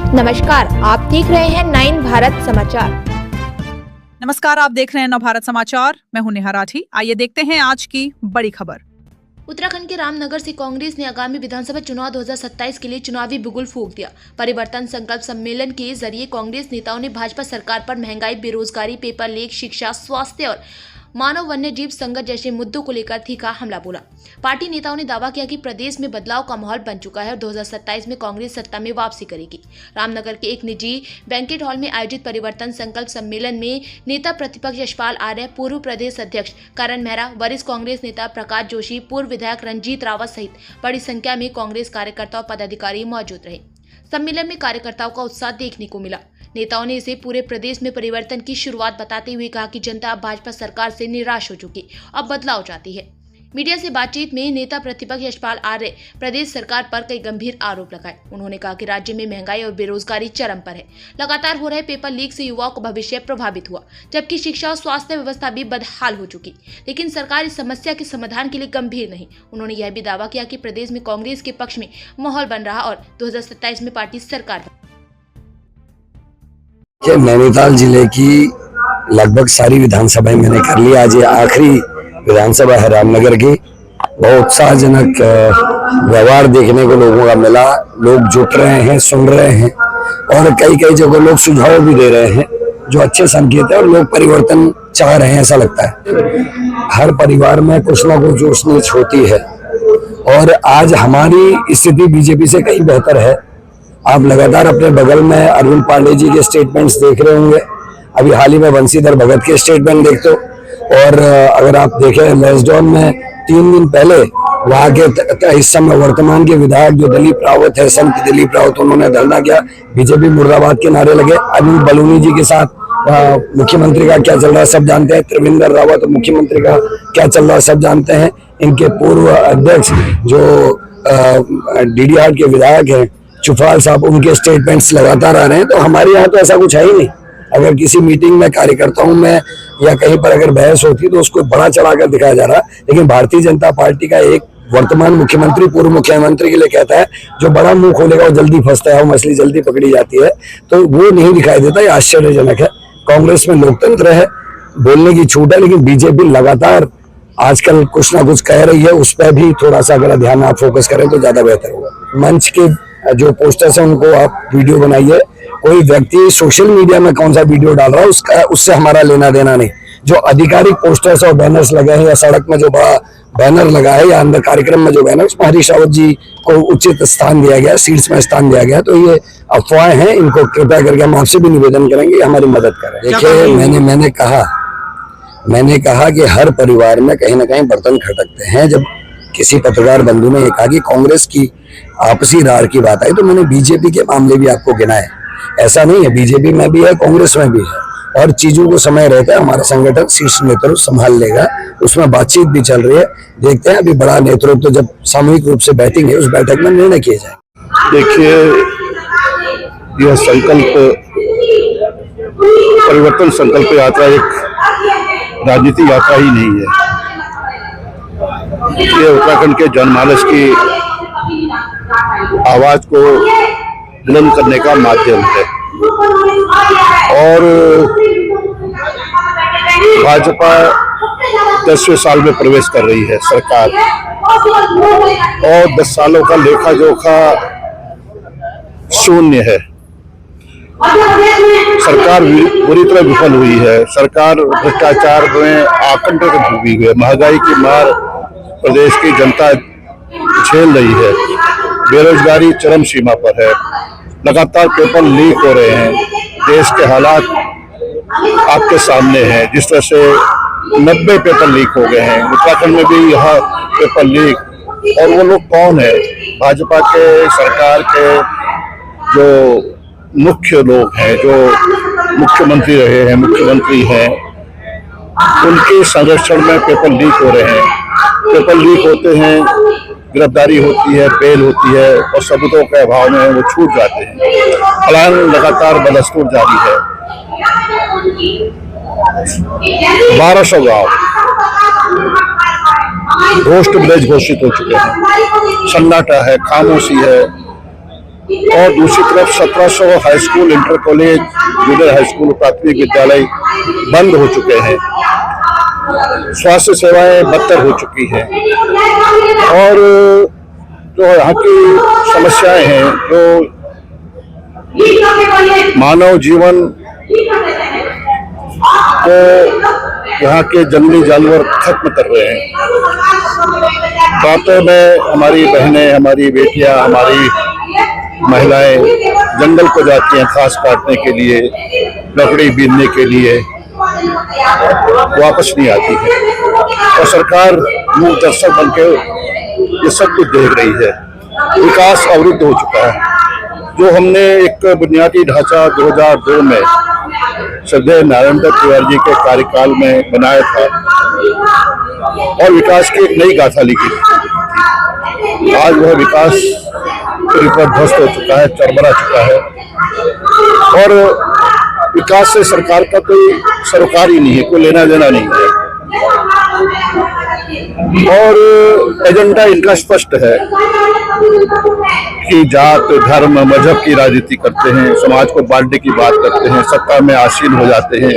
नमस्कार, आप देख रहे हैं 9 भारत समाचार। नमस्कार, आप देख रहे हैं 9 भारत समाचार। मैं हूं नेहा राठी। आइए देखते हैं आज की बड़ी खबर। उत्तराखंड के रामनगर से कांग्रेस ने आगामी विधानसभा चुनाव 2027 के लिए चुनावी बिगुल फूंक दिया। परिवर्तन संकल्प सम्मेलन के जरिए कांग्रेस नेताओं ने भाजपा सरकार पर महंगाई, बेरोजगारी, पेपर लीक, शिक्षा, स्वास्थ्य और मानव वन्य जीव संकट जैसे मुद्दों को लेकर तीखा हमला बोला। पार्टी नेताओं ने दावा किया कि प्रदेश में बदलाव का माहौल बन चुका है और 2027 में कांग्रेस सत्ता में वापसी करेगी। रामनगर के एक निजी बैंकेट हॉल में आयोजित परिवर्तन संकल्प सम्मेलन में नेता प्रतिपक्ष यशपाल आर्य, पूर्व प्रदेश अध्यक्ष करण मेहरा, वरिष्ठ कांग्रेस नेता प्रकाश जोशी, पूर्व विधायक रंजीत रावत सहित बड़ी संख्या में कांग्रेस कार्यकर्ता और पदाधिकारी मौजूद रहे। सम्मेलन में कार्यकर्ताओं का उत्साह देखने को मिला। नेताओं ने इसे पूरे प्रदेश में परिवर्तन की शुरुआत बताते हुए कहा कि जनता अब भाजपा सरकार से निराश हो चुकी, अब बदलाव चाहती है। मीडिया से बातचीत में नेता प्रतिपक्ष यशपाल आर्य प्रदेश सरकार पर कई गंभीर आरोप लगाए। उन्होंने कहा कि राज्य में महंगाई और बेरोजगारी चरम पर है। लगातार हो रहे पेपर लीक से युवाओं का भविष्य प्रभावित हुआ, जबकि शिक्षा और स्वास्थ्य व्यवस्था भी बदहाल हो चुकी। लेकिन सरकार इस समस्या के समाधान के लिए गंभीर नहीं। उन्होंने यह भी दावा किया कि प्रदेश में कांग्रेस के पक्ष में माहौल बन रहा और 2027 में पार्टी सरकार। नैनीताल जिले की लगभग सारी विधानसभाएं मैंने कर ली। आज ये आखिरी विधानसभा है रामनगर की। बहुत उत्साहजनक व्यवहार देखने को लोगों का मिला। लोग जुट रहे हैं, सुन रहे हैं और कई जगह लोग सुझाव भी दे रहे हैं, जो अच्छे संकेत है और लोग परिवर्तन चाह रहे हैं, ऐसा लगता है। हर परिवार में कुछ ना कुछ ऊंच नीच होती है और आज हमारी स्थिति बीजेपी से कहीं बेहतर है। आप लगातार अपने बगल में अरविंद पांडे जी के स्टेटमेंट्स देख रहे होंगे। अभी हाल ही में बंशीधर भगत के स्टेटमेंट देखते हो और अगर आप देखें लैसडॉन में 3 दिन पहले वहां के इस समय वर्तमान के विधायक जो दिलीप रावत है, संत दिलीप रावत, उन्होंने धरना किया, बीजेपी मुर्दाबाद के नारे लगे। अनिल बलूनी जी के साथ मुख्यमंत्री का क्या चल रहा है सब जानते हैं। त्रिवेंद्र रावत मुख्यमंत्री का क्या चल रहा है सब जानते हैं। इनके पूर्व अध्यक्ष जो डीडीआर के विधायक हैं चुफाल साहब, उनके स्टेटमेंट्स लगातार आ रहे हैं। तो हमारे यहाँ तो ऐसा कुछ है ही नहीं। अगर किसी मीटिंग में कार्यकर्ताओं में या कहीं पर अगर बहस होती तो उसको बड़ा चढ़ाकर दिखाया जा रहा। लेकिन भारतीय जनता पार्टी का एक वर्तमान मुख्यमंत्री पूर्व मुख्यमंत्री के लिए कहता है जो बड़ा मुंह खोलेगा वो जल्दी फंसता है, वो मछली जल्दी पकड़ी जाती है, तो वो नहीं दिखाई देता। ये आश्चर्यजनक है। कांग्रेस में लोकतंत्र है, बोलने की छूट है, लेकिन बीजेपी लगातार आजकल कुछ ना कुछ कह रही है। उस पर भी थोड़ा सा अगर ध्यान आप फोकस करें तो ज्यादा बेहतर होगा। मंच के जो पोस्टर्स है उनको आप वीडियो बनाइए। कोई व्यक्ति सोशल मीडिया में कौन सा वीडियो डाल रहा है उसका उससे हमारा लेना देना नहीं। जो आधिकारिक पोस्टर्स और बैनर्स लगे हैं या सड़क में जो बड़ा बैनर लगा है या अंदर कार्यक्रम में जो बैनर, उसमें हरीश रावत जी को उचित स्थान दिया गया, सीट्स में स्थान दिया गया। तो ये अफवाहें हैं, इनको कृपया करके हम आपसे भी निवेदन करेंगे हमारी मदद करें। देखिए मैंने कहा कि हर परिवार में कहीं ना कहीं बर्तन खटकते हैं। जब किसी पत्रकार बंधु ने कहा कि कांग्रेस की आपसी रार की बात आई तो मैंने बीजेपी के मामले भी आपको गिनाए। ऐसा नहीं है, बीजेपी में भी है, कांग्रेस में भी है और चीजों को समय रहता है हमारा संगठन शीर्ष नेतृत्व संभाल लेगा। उसमें बातचीत भी चल रही है, देखते हैं। अभी बड़ा नेतृत्व तो जब सामूहिक रूप से बैठेंगे उस बैठक में निर्णय किए जाए। देखिए, यह संकल्प परिवर्तन संकल्प यात्रा एक राजनीतिक यात्रा ही नहीं है। ये उत्तराखंड के जनमानस की आवाज को बुलंद करने का माध्यम है और भाजपा 10वें साल में प्रवेश कर रही है सरकार और 10 सालों का लेखा जोखा शून्य है। सरकार बुरी तरह विफल हुई है। सरकार भ्रष्टाचार में आकंठ डूबी हुई है। महंगाई की मार प्रदेश की जनता झेल रही है। बेरोजगारी चरम सीमा पर है। लगातार पेपर लीक हो रहे हैं। देश के हालात आपके सामने हैं। जिस तरह से 90 पेपर लीक हो गए हैं, उत्तराखंड में भी यहाँ पेपर लीक। और वो लोग कौन है? भाजपा के सरकार के जो मुख्य लोग हैं, जो मुख्यमंत्री रहे हैं, मुख्यमंत्री हैं, उनके संरक्षण में पेपर लीक हो रहे हैं। पेपर लीक होते हैं, गिरफ्तारी होती है, बेल होती है और सबूतों के अभाव में वो छूट जाते हैं। पलायन लगातार बदस्तूर जारी है। 1200 गांव घोस्ट विलेज घोषित हो चुके हैं। सन्नाटा है, खामोशी है। और दूसरी तरफ 1700 high school, inter college, junior high school, प्राथमिक विद्यालय बंद हो चुके हैं। स्वास्थ्य सेवाएं बदतर हो चुकी हैं और जो यहाँ की समस्याएं हैं, जो मानव जीवन को यहाँ के जंगली जानवर खत्म कर रहे हैं। रातों में हमारी बहनें, हमारी बेटियां, हमारी महिलाएं जंगल को जाती हैं घास काटने के लिए, लकड़ी बीनने के लिए, वापस नहीं आती है और सरकार मूक दर्शक बन के ये सब कुछ देख रही है। विकास अवरुद्ध हो चुका है। जो हमने एक बुनियादी ढांचा 2002 में श्रद्धेय नारायण दत्त तिवारी जी के कार्यकाल में बनाया था और विकास की एक नई गाथा लिखी थी, आज वह विकास ध्वस्त हो चुका है, चरमरा चुका है और विकास से सरकार का कोई सरोकार ही नहीं है, कोई लेना देना नहीं है और एजेंडा इनका स्पष्ट है कि जात, धर्म, मजहब की राजनीति करते हैं, समाज को बांटने की बात करते हैं, सत्ता में आसीन हो जाते हैं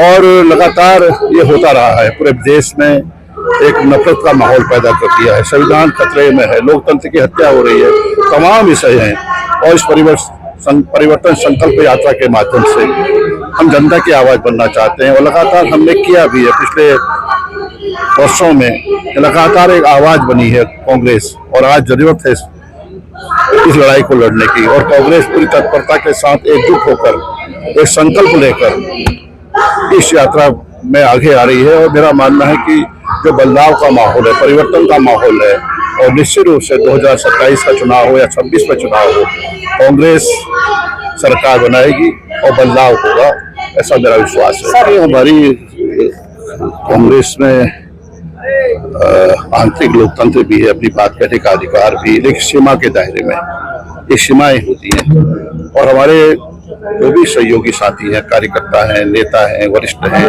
और लगातार ये होता रहा है। पूरे देश में एक नफरत का माहौल पैदा कर दिया है। संविधान खतरे में है, लोकतंत्र की हत्या हो रही है, तमाम विषय हैं और इस परिवर्तन संकल्प यात्रा के माध्यम से हम जनता की आवाज बनना चाहते हैं और लगातार हमने किया भी है। पिछले वर्षों में लगातार एक आवाज बनी है कांग्रेस और आज जरूरत है इस लड़ाई को लड़ने की और कांग्रेस पूरी तत्परता के साथ एकजुट होकर एक संकल्प लेकर इस यात्रा में आगे आ रही है और मेरा मानना है कि जो बदलाव का माहौल है, परिवर्तन का माहौल है और निश्चित रूप से 2027 का चुनाव हो या 26 का चुनाव हो, कांग्रेस सरकार बनाएगी और बदलाव होगा, ऐसा मेरा विश्वास है। सर, हमारी कांग्रेस में आंतरिक लोकतंत्र भी है, अपनी बात कहने का अधिकार भी, लेकिन सीमा के दायरे में एक सीमाएं होती हैं और हमारे जो भी सहयोगी साथी हैं, कार्यकर्ता हैं, नेता हैं, वरिष्ठ हैं,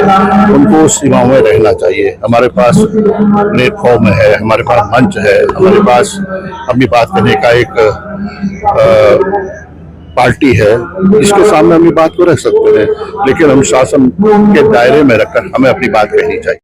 उनको सीमाओं में रहना चाहिए। हमारे पास प्लेटफॉर्म है, हमारे पास मंच है, हमारे पास अपनी बात करने का एक पार्टी है जिसके सामने अपनी बात को रख सकते हैं, लेकिन हम शासन के दायरे में रखकर हमें अपनी बात कहनी चाहिए।